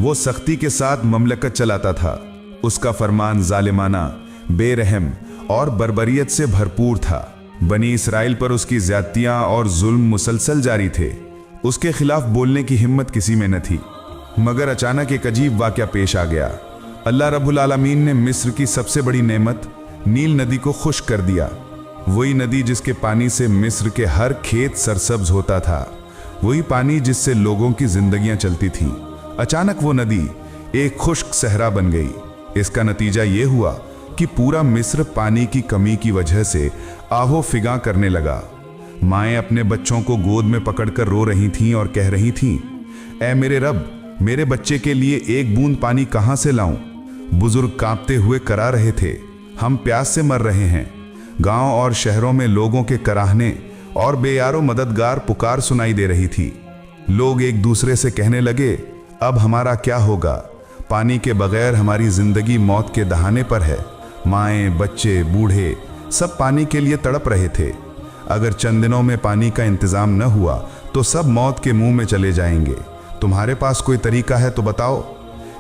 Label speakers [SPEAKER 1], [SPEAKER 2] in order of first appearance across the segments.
[SPEAKER 1] वो सख्ती के साथ ममलकत चलाता था। उसका फरमान जालिमाना, बेरहम और बर्बरियत से भरपूर था। बनी इसराइल पर उसकी ज्यादतियां और जुल्म मुसलसल जारी थे। उसके खिलाफ बोलने की हिम्मत किसी में न थी। मगर अचानक एक अजीब वाक़या पेश आ गया। अल्लाह रब्बुल आलमीन ने मिस्र की सबसे बड़ी नेमत नील नदी को खुश्क कर दिया। वही नदी जिसके पानी से मिस्र के हर खेत सरसब्ज होता था, वही पानी जिससे लोगों की जिंदगियां चलती थीं। अचानक वो नदी एक खुश्क सहरा बन गई। इसका नतीजा ये हुआ कि पूरा मिस्र पानी की कमी की वजह से आहो फिगा करने लगा। माएँ अपने बच्चों को गोद में पकड़कर रो रही थीं और कह रही थीं, ऐ मेरे रब, मेरे बच्चे के लिए एक बूंद पानी कहाँ से लाऊं? बुजुर्ग कांपते हुए करा रहे थे, हम प्यास से मर रहे हैं। गांव और शहरों में लोगों के कराहने और बेयारो मददगार पुकार सुनाई दे रही थी। लोग एक दूसरे से कहने लगे, अब हमारा क्या होगा? पानी के बगैर हमारी जिंदगी मौत के दहाने पर है। माएँ, बच्चे, बूढ़े सब पानी के लिए तड़प रहे थे। अगर चंद दिनों में पानी का इंतजाम न हुआ तो सब मौत के मुंह में चले जाएंगे। तुम्हारे पास कोई तरीका है तो बताओ।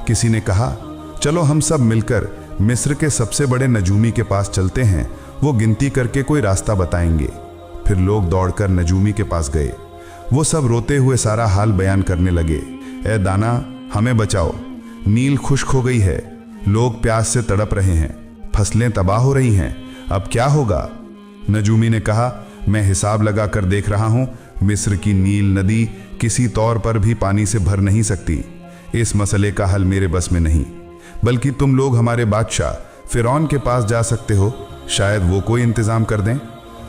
[SPEAKER 1] किसी ने कहा, चलो हम सब मिलकर मिस्र के सबसे बड़े नजूमी के पास चलते हैं, वो गिनती करके कोई रास्ता बताएंगे। फिर लोग दौड़कर नजूमी के पास गए। वो सब रोते हुए सारा हाल बयान करने लगे। ए दाना, हमें बचाओ, नील खुश्क हो गई है, लोग प्यास से तड़प रहे हैं, फसलें तबाह हो रही हैं, अब क्या होगा? नजूमी ने कहा, मैं हिसाब लगा कर देख रहा हूं, मिस्र की नील नदी किसी तौर पर भी पानी से भर नहीं सकती। इस मसले का हल मेरे बस में नहीं, बल्कि तुम लोग हमारे बादशाह फिरौन के पास जा सकते हो, शायद वो कोई इंतजाम कर दें।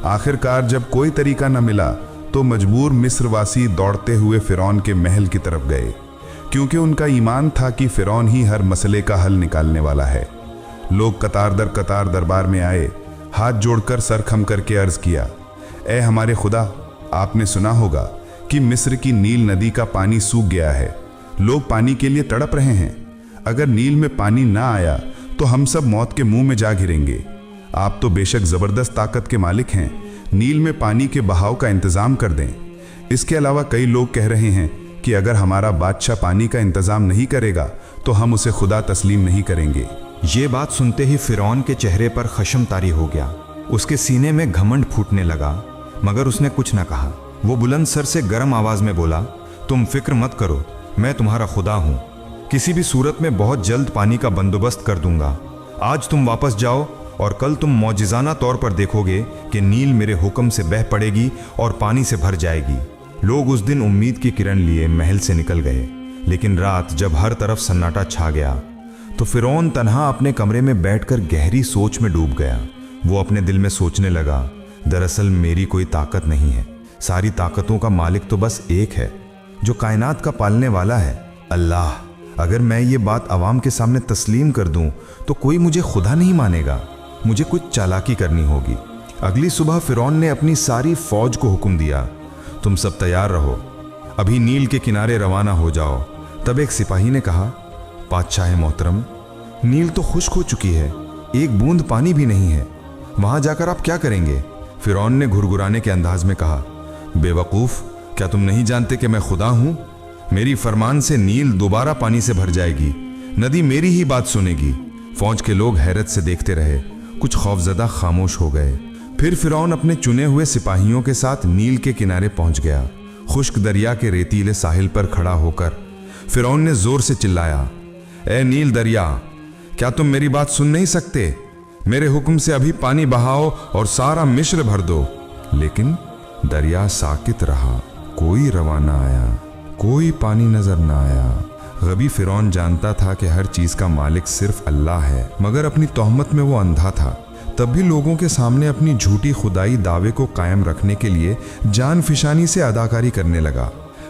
[SPEAKER 1] आखिरकार जब कोई तरीका न मिला तो मजबूर मिस्रवासी दौड़ते हुए फिरौन के महल की तरफ गए, क्योंकि उनका ईमान था कि फिरौन ही हर मसले का हल निकालने वाला है। लोग कतार दर कतार दरबार में आए, हाथ जोड़कर सर खम करके अर्ज किया, ए हमारे खुदा, आपने सुना होगा कि मिस्र की नील नदी का पानी सूख गया है, लोग पानी के लिए तड़प रहे हैं। अगर नील में पानी ना आया तो हम सब मौत के मुंह में जा गिरेंगे। आप तो बेशक जबरदस्त ताकत के मालिक हैं, नील में पानी के बहाव का इंतजाम कर दें। इसके अलावा कई लोग कह रहे हैं कि अगर हमारा बादशाह पानी का इंतजाम नहीं करेगा तो हम उसे खुदा तस्लीम नहीं करेंगे।
[SPEAKER 2] ये बात सुनते ही फिरौन के चेहरे पर खशम तारी हो गया। उसके सीने में घमंड फूटने लगा, मगर उसने कुछ न कहा। वो बुलंद सर से गर्म आवाज में बोला, तुम फिक्र मत करो, मैं तुम्हारा खुदा हूं। किसी भी सूरत में बहुत जल्द पानी का बंदोबस्त कर दूंगा। आज तुम वापस जाओ और कल तुम मौजिज़ाना तौर पर देखोगे कि नील मेरे हुक्म से बह पड़ेगी और पानी से भर जाएगी। लोग उस दिन उम्मीद की किरण लिए महल से निकल गए, लेकिन रात जब हर तरफ सन्नाटा छा गया तो फिरौन तन्हा अपने कमरे में बैठकर गहरी सोच में डूब गया। वो अपने दिल में सोचने लगा, दरअसल मेरी कोई ताकत नहीं है, सारी ताकतों का मालिक तो बस एक है, जो कायनात का पालने वाला है, अल्लाह। अगर मैं ये बात आवाम के सामने तस्लीम कर दूं तो कोई मुझे खुदा नहीं मानेगा, मुझे कुछ चालाकी करनी होगी। अगली सुबह फिरौन ने अपनी सारी फौज को हुक्म दिया, तुम सब तैयार रहो, अभी नील के किनारे रवाना हो जाओ। तब एक सिपाही ने कहा, बादशाह मोहतरम, नील तो खुश्क हो चुकी है, एक बूंद पानी भी नहीं है, वहां जाकर आप क्या करेंगे? फिरौन ने घुरघुराने के अंदाज में कहा, बेवकूफ, क्या तुम नहीं जानते कि मैं खुदा हूं? मेरी फरमान से नील दोबारा पानी से भर जाएगी, नदी मेरी ही बात सुनेगी। फौज के लोग हैरत से देखते रहे, कुछ खौफजदा खामोश हो गए। फिर फिरौन अपने चुने हुए सिपाहियों के साथ नील के किनारे पहुंच गया। खुश्क दरिया के रेतीले साहिल पर खड़ा होकर फिरौन ने जोर से चिल्लाया, ए नील दरिया, क्या तुम मेरी बात सुन नहीं सकते? मेरे हुक्म से अभी पानी बहाओ और सारा मिस्र भर दो। लेकिन दरिया साकित रहा, कोई रवाना आया, कोई पानी नजर न आया। गबी फिरौन जानता था कि हर चीज का मालिक सिर्फ अल्लाह है, मगर अपनी तोहमत में वो अंधा था। तब भी लोगों के सामने अपनी झूठी खुदाई दावे को कायम रखने के लिए जान फिशानी से अदाकारी करने लगा।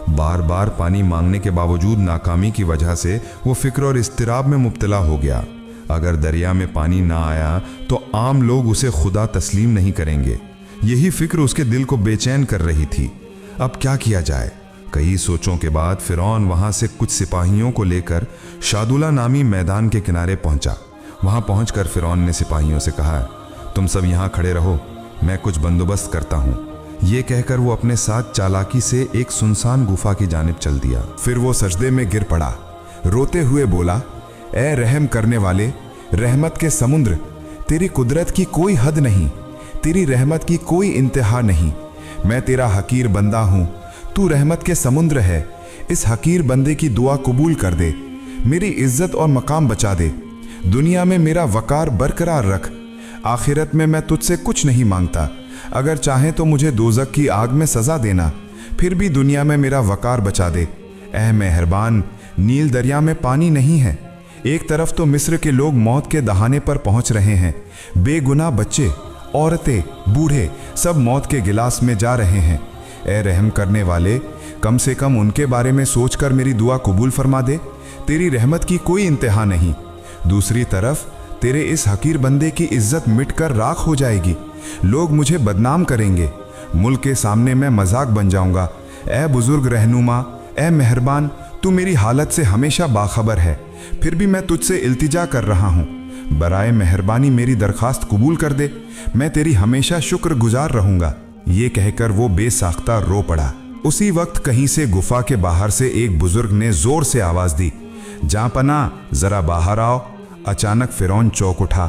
[SPEAKER 2] बार बार पानी मांगने के बावजूद नाकामी की वजह से वो फिक्र और इस्तिराब में मुब्तला हो गया। अगर दरिया में पानी ना आया तो आम लोग उसे खुदा तस्लीम नहीं करेंगे। यही फिक्र उसके दिल को बेचैन कर रही थी। अब क्या किया जाए? कई सोचों के बाद फिरौन वहां से कुछ सिपाहियों को लेकर शादुला नामी मैदान के किनारे पहुंचा। वहां पहुंचकर फिरौन ने सिपाहियों से कहा, तुम सब यहां खड़े रहो, मैं कुछ बंदोबस्त करता हूं। ये कहकर वो अपने साथ चालाकी से एक सुनसान गुफा की जानिब चल दिया। फिर वो सजदे में गिर पड़ा।
[SPEAKER 1] रोते हुए बोला, ए रहम करने वाले, रहमत के समुद्र, तेरी कुदरत की कोई हद नहीं, तेरी रहमत की कोई इंतहा नहीं। मैं तेरा हकीर बंदा हूँ, तू रहमत के समुद्र है। इस हकीर बंदे की दुआ कबूल कर दे, मेरी इज्जत और मकाम बचा दे। दुनिया में मेरा वकार बरकरार रख, आखिरत में मैं तुझसे कुछ नहीं मांगता। अगर चाहे तो मुझे दोज़ख की आग में सज़ा देना, फिर भी दुनिया में मेरा वकार बचा दे। ऐ मेहरबान, नील दरिया में पानी नहीं है। एक तरफ तो मिस्र के लोग मौत के दहाने पर पहुंच रहे हैं, बेगुनाह बच्चे, औरतें, बूढ़े सब मौत के गिलास में जा रहे हैं। ए रहम करने वाले, कम से कम उनके बारे में सोचकर मेरी दुआ कबूल फरमा दे, तेरी रहमत की कोई इंतहा नहीं। दूसरी तरफ तेरे इस हकीर बंदे की इज्जत मिटकर राख हो जाएगी, लोग मुझे बदनाम करेंगे, मुल्क के सामने मैं मजाक बन जाऊंगा। ए बुजुर्ग रहनुमा, ए मेहरबान, तू मेरी हालत से हमेशा बाखबर है, फिर भी मैं तुझसे इल्तिजा कर रहा हूँ, बराए मेहरबानी मेरी दरखास्त कबूल कर दे, मैं तेरी हमेशा शुक्रगुजार रहूंगा। ये कहकर वो बेसाख्ता रो पड़ा। उसी वक्त कहीं से गुफा के बाहर से एक बुजुर्ग ने जोर से आवाज दी, जापना जरा बाहर आओ। अचानक फिरौन चौंक उठा।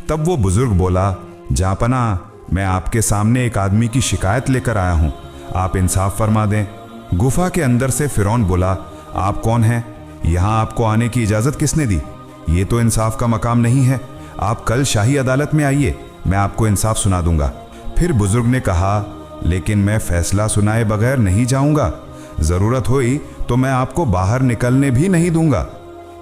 [SPEAKER 1] तब वो बुजुर्ग बोला, जापना, मैं आपके सामने एक आदमी की शिकायत लेकर आया हूँ, आप इंसाफ फरमा दें। गुफा के अंदर से फिरौन बोला, आप कौन हैं? यहाँ आपको आने की इजाज़त किसने दी? ये तो इंसाफ का मकाम नहीं है, आप कल शाही अदालत में आइए, मैं आपको इंसाफ सुना दूंगा। फिर बुजुर्ग ने कहा, लेकिन मैं फैसला सुनाए बगैर नहीं जाऊंगा, ज़रूरत हुई तो मैं आपको बाहर निकलने भी नहीं दूंगा।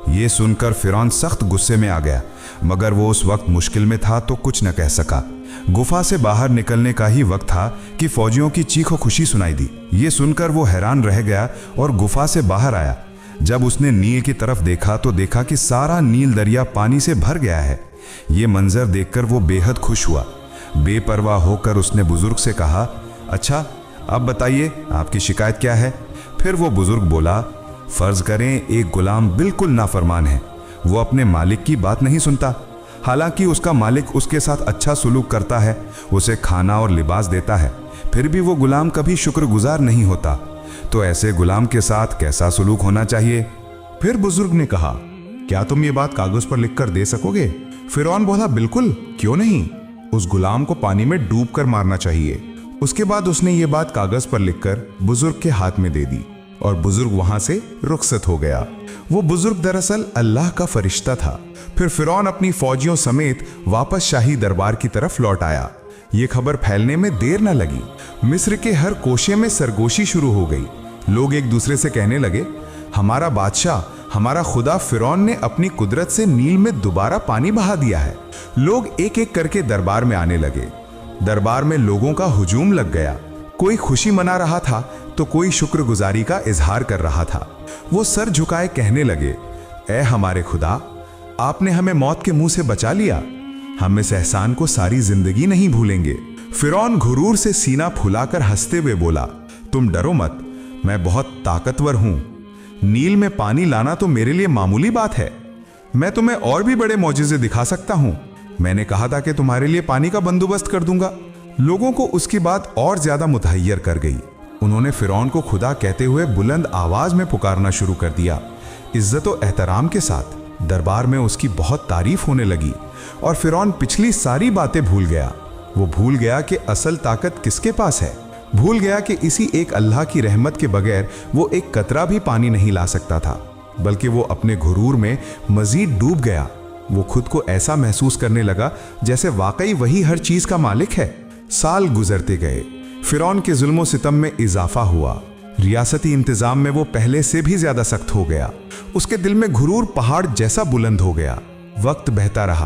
[SPEAKER 1] ये सुनकर फिरौन सख्त गुस्से में आ गया, मगर वो उस वक्त मुश्किल में था तो कुछ न कह सका। गुफा से बाहर निकलने का ही वक्त था कि फौजियों की चीखो खुशी सुनाई दी। ये सुनकर वो हैरान रह गया और गुफा से बाहर आया। जब उसने नील की तरफ देखा तो देखा कि सारा नील दरिया पानी से भर गया है। ये मंजर देखकर वो बेहद खुश हुआ। बेपरवाह होकर उसने बुजुर्ग से कहा, अच्छा अब बताइए आपकी शिकायत क्या है? फिर वो बुजुर्ग बोला, फर्ज करें एक गुलाम बिल्कुल नाफरमान है, वो अपने मालिक की बात नहीं सुनता, हालांकि उसका मालिक उसके साथ अच्छा सुलूक करता है, उसे खाना और लिबास देता है, फिर भी वो गुलाम कभी शुक्रगुजार नहीं होता। तो ऐसे गुलाम के साथ कैसा सुलूक होना चाहिए?
[SPEAKER 3] फिर बुजुर्ग ने कहा, क्या तुम ये बात कागज पर लिख कर दे सकोगे? फिरौन बोला, बिल्कुल, क्यों नहीं, उस गुलाम को पानी में डूब कर मारना चाहिए। उसके बाद उसने ये बात कागज पर लिखकर बुजुर्ग के हाथ में दे दी और बुजुर्ग वहां से रुखसत हो गया। वो बुजुर्ग दरअसल अल्लाह का फरिश्ता था। फिर फिरौन अपनी फौजियों समेत वापस शाही दरबार की तरफ लौट आया। ये खबर फैलने में देर न लगी। मिस्र के हर कोशे में सरगोशी शुरू हो गई। लोग एक दूसरे से कहने लगे, हमारा बादशाह, हमारा खुदा फिरौन ने अपनी कुदरत से नील में दोबारा पानी बहा दिया है। लोग एक एक करके दरबार में आने लगे। दरबार में लोगों का हुजूम लग गया। कोई खुशी मना रहा था तो कोई शुक्रगुजारी का इजहार कर रहा था। वो सर झुकाए कहने लगे, ऐ हमारे खुदा, आपने हमें मौत के मुंह से बचा लिया, हम इस एहसान को सारी जिंदगी नहीं भूलेंगे। फिरौन गुरूर से सीना फुलाकर हंसते हुए बोला, तुम डरो मत, मैं बहुत ताकतवर हूं। नील में पानी लाना तो मेरे लिए मामूली बात है, मैं तुम्हें और भी बड़े मौजिज़े दिखा सकता हूं। मैंने कहा था कि तुम्हारे लिए पानी का बंदोबस्त कर दूंगा। लोगों को उसकी बात और ज्यादा मुतहय्यर कर गई। उन्होंने फिरौन को खुदा कहते हुए बुलंद आवाज में पुकारना शुरू कर दिया। इज्जत और एहतराम के साथ दरबार में उसकी बहुत तारीफ होने लगी और फिरौन पिछली सारी बातें भूल गया। वो भूल गया कि असल ताकत किसके पास है, भूल गया कि इसी एक अल्लाह की रहमत के बगैर वो एक कतरा भी पानी नहीं ला सकता था, बल्कि वो अपने गुरूर में मजीद डूब गया। वो खुद को ऐसा महसूस करने लगा जैसे वाकई वही हर चीज का मालिक है। साल गुजरते गए, फिरौन के जुल्म सितम में इजाफा हुआ। रियासती इंतजाम में वो पहले से भी ज्यादा सख्त हो गया। उसके दिल में गुरूर पहाड़ जैसा बुलंद हो गया। वक्त बहता रहा।